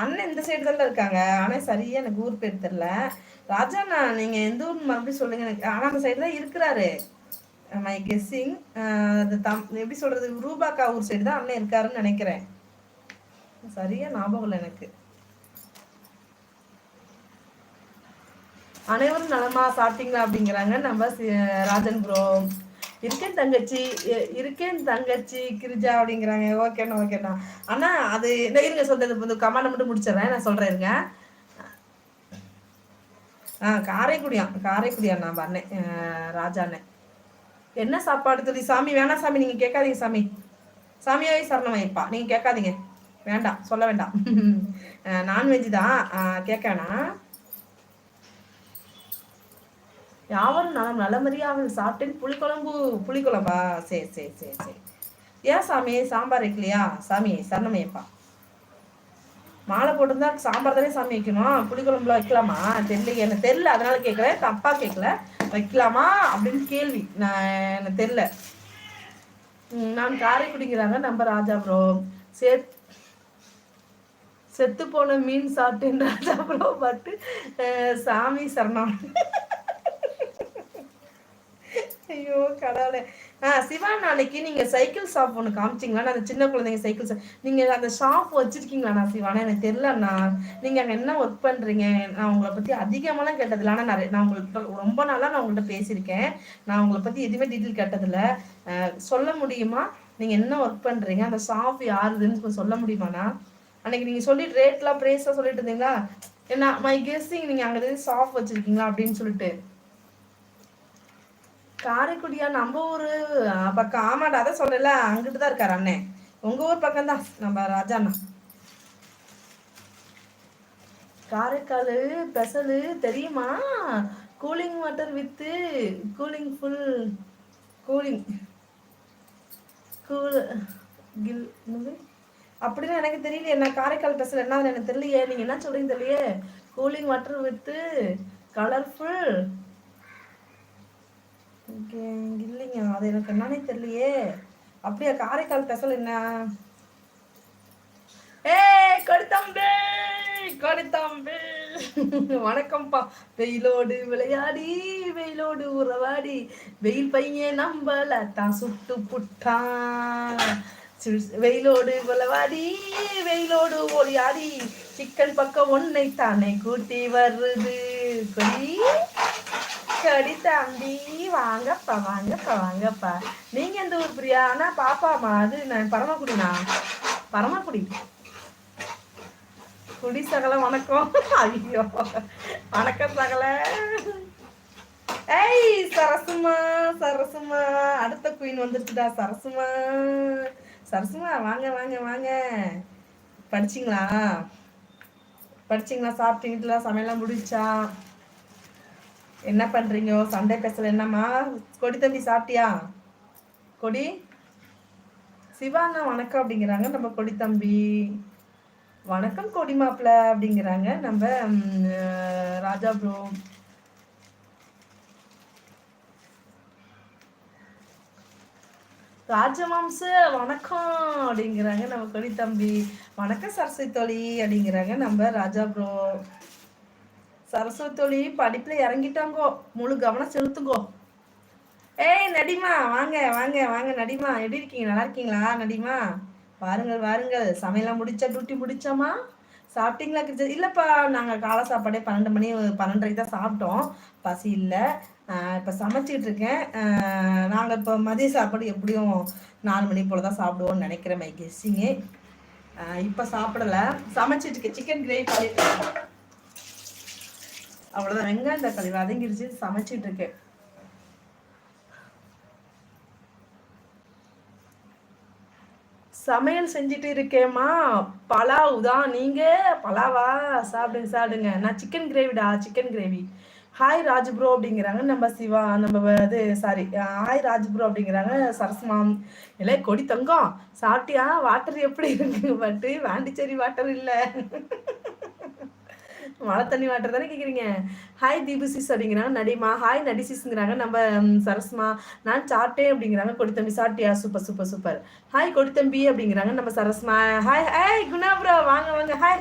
அண்ணன் இந்த சைடு தான் இருக்காங்க. ஆனா சரியா எனக்கு ஊர் பேர் தெரியல. ராஜாண்ணா நீங்க எந்த ஊர் மறுபடியும் சொல்லுங்க எனக்கு. ஆனா அந்த சைடு தான் இருக்கிறாரு. My guessing. அது எப்படி சொல்றது, ரூபாக்கா ஊர் சைடு தான் அண்ணன் இருக்காருன்னு நினைக்கிறேன். சரியா ஞாபகம் இல்லை எனக்கு. அனைவரும் நலமா சாப்பிட்டீங்களா அப்படிங்கிறாங்க நம்ம ராஜன் ப்ரோ. இருக்கேன் தங்கச்சி கிரிஜா அப்படிங்கிறாங்க. ஓகேண்ணா. ஆனா அது இருங்க சொல்றது கமெண்ட் மட்டும் முடிச்சிடறேன், நான் சொல்றேன் இருங்க. காரைக்குடியா நான் பண்ணேன் ராஜா அண்ணன். என்ன சாப்பாடு சொல்லி சாமி வேணாம் சாமி, நீங்க கேட்காதீங்க சாமி. சாமியாவே சரணமைப்பா, நீங்க கேட்காதீங்க, வேண்டாம், சொல்ல வேண்டாம். நான்வெஜ் தான், கேட்க வேணாம். யாவரும் நலம் நலமறியாமல் சாப்பிட்டேன். புளிக்குழம்பா? சரி. ஏன் சாமி சாம்பார் வைக்கலையா? சாமி சரணமையப்பா, மாலை போட்டுருந்தா சாம்பார் தானே சாமி வைக்கணும், புளிக்குழம்புல வைக்கலாமா? தெரியல, எனக்கு தெரியல, அதனால கேட்கல, தப்பா கேட்கல. வைக்கலாமா அப்படின்னு கேள்வி, எனக்கு தெரியல. நான் காரைக்குடிங்கிறாங்க நம்ம ராஜா ப்ரோ. செத்து போன மீன் சாப்பிட்டேன் ராஜா ப்ரோ, பட்டு சாமி சரணம். ஐயோ கடவுளே. சிவா, நாளைக்கு நீங்க சைக்கிள் ஷாப் ஒன்று காமிச்சிங்களா? அந்த சின்ன குழந்தைங்க சைக்கிள் ஷாப், நீங்க அந்த ஷாப் வச்சிருக்கீங்களாண்ணா சிவானா? எனக்கு தெரியலண்ணா. நீங்க அங்க என்ன ஒர்க் பண்றீங்க? நான் உங்களை பத்தி அதிகமாலாம் கேட்டதில்ல. ஆனா நான் உங்கள்கிட்ட ரொம்ப நாளா நான் உங்கள்கிட்ட பேசியிருக்கேன். நான் உங்களை பத்தி எதுவுமே டீட்டெயில் கேட்டதில்ல. சொல்ல முடியுமா நீங்க என்ன ஒர்க் பண்றீங்க? அந்த ஷாப் யாருதுன்னு சொல்ல முடியுமாண்ணா? அன்னைக்கு நீங்க சொல்லிட்டு ரேட்லாம் ப்ரைஸா சொல்லிட்டு இருந்தீங்களா? என்ன மை கெஸ்ஸிங், நீங்க அங்க ஷாப் வச்சிருக்கீங்களா அப்படின்னு சொல்லிட்டு. காரைக்குடியா? நம்ம ஊரு பக்கம். ஆமாடா, அதான் சொல்லல, அங்கிட்டு தான் இருக்காரு அண்ணன். உங்க ஊர் பக்கம் தான் நம்ம ராஜா அண்ணா. காரைக்கால் பெசலு தெரியுமா? கூலிங் வாட்டர் வித்து கூலிங் ஃபுல் கூலிங் கூல் கில் அப்படின்னு எனக்கு தெரியலையே. என்ன காரைக்கால் பெசல் என்ன எனக்கு தெரியலையே. நீங்க என்ன சொல்றீங்க தெரியலையே. கூலிங் வாட்டர் வித்து கலர்ஃபுல் இல்லைங்க, அது எனக்கு என்னன்னே தெரியலையே. அப்படியா? காரைக்கால் பெசல் என்ன? கொடித்தம்பி வணக்கம்ப்பா. வெயிலோடு விளையாடி வெயிலோடு உறவாடி வெயில் பையன் நம்பல தான் சுட்டு புட்டான். வெயிலோடு விளையாடி வெயிலோடு ஓடியாடி சிக்கன் பக்கம் ஒன்னை தானே கூட்டி வருது. கொடி தம்பி வாங்கப்பா. நீங்க எந்த ஊர் பிரியா? ஆனா பாப்பாமா, அது நான் பரமக்குடி. குடி சகல வணக்கம். ஐயோ வணக்கம் சகல. ஏய் சரசுமா அடுத்த குயின் வந்துருச்சுடா. சரசுமா வாங்க. படிச்சிங்களா? சாப்பிட்டீங்களா? சமையலாம் முடிச்சா? என்ன பண்றீங்க? சண்டே பேசல என்னம்மா? கொடி தம்பி சாப்பிட்டியா? கொடி சிவாண்ணா வணக்கம் அப்படிங்கிறாங்க நம்ம கொடி தம்பி. வணக்கம் கொடி மாப்பிள்ள அப்படிங்கிறாங்க நம்ம ராஜா ப்ரோ. ராஜமாம்ச வணக்கம் அப்படிங்கிறாங்க நம்ம கொடி தம்பி. வணக்கம் சரஸ்வதி தோழி அப்படிங்கிறாங்க நம்ம ராஜா ப்ரோ. சரஸ்வதி தோழி படிப்புல இறங்கிட்டாங்கோ, முழு கவனம் செலுத்துங்கோ. ஏய் நடிமா வாங்க நடிமா, எப்படி இருக்கீங்க? நல்லா இருக்கீங்களா நடிமா? வாருங்கள். சமையலாம் முடிச்சா? டியூட்டி முடிச்சாமா? சாப்பிட்டீங்களா? இல்லப்பா, நாங்க காலை சாப்பாடே 12 மணி 12:30 தான் சாப்பிட்டோம். பசி இல்லை. இப்போ சமைச்சிட்டு இருக்கேன். நாங்கள் இப்போ மதிய சாப்பாடு எப்படியும் 4 மணி போல தான் சாப்பிடுவோம்னு நினைக்கிறேன், மை கெஸ்ஸிங்கு. இப்போ சாப்பிடலை, சமைச்சிட்டு இருக்கேன். சிக்கன் கிரேவி பண்ணிட்டு அவ்வளோதான். வெங்காயம் தக்காளி வதங்கிருச்சு, சமைச்சிட்டு இருக்கேன். சமையல் செஞ்சுட்டு இருக்கேம்மா. பலாவ் தான். நீங்க பலாவா? சாப்பிடுங்க. நான் chicken gravy. Hi Raj bro அப்படிங்கிறாங்க நம்ம சிவா. நம்ம இது சாரி, ஹாய் ராஜ் ப்ரோ அப்படிங்கிறாங்க சரஸ்மாம். இல்லை கொடி தங்கம், சாப்பிட்டியா? வாட்டர் எப்படி இருக்கு? பட்டு வாண்டிச்சேரி வாட்டர் இல்லை, மழை தண்ணி வாட்டர் தானே கேட்குறீங்க. ஹாய் தீபுசிஸ் அப்படிங்கிறாங்க நடிமா. ஹாய் நடிசிஸ்ங்கிறாங்க நம்ம சரஸ்மா. நான் சாப்பிட்டேன் அப்படிங்கிறாங்க கொடி தம்பி. சாப்பிட்டியா? சூப்பர். ஹாய் கொடி தம்பி அப்படிங்கிறாங்க நம்ம சரஸ்மா. ஹாய் குணா ப்ரோ வாங்க. ஹாய்.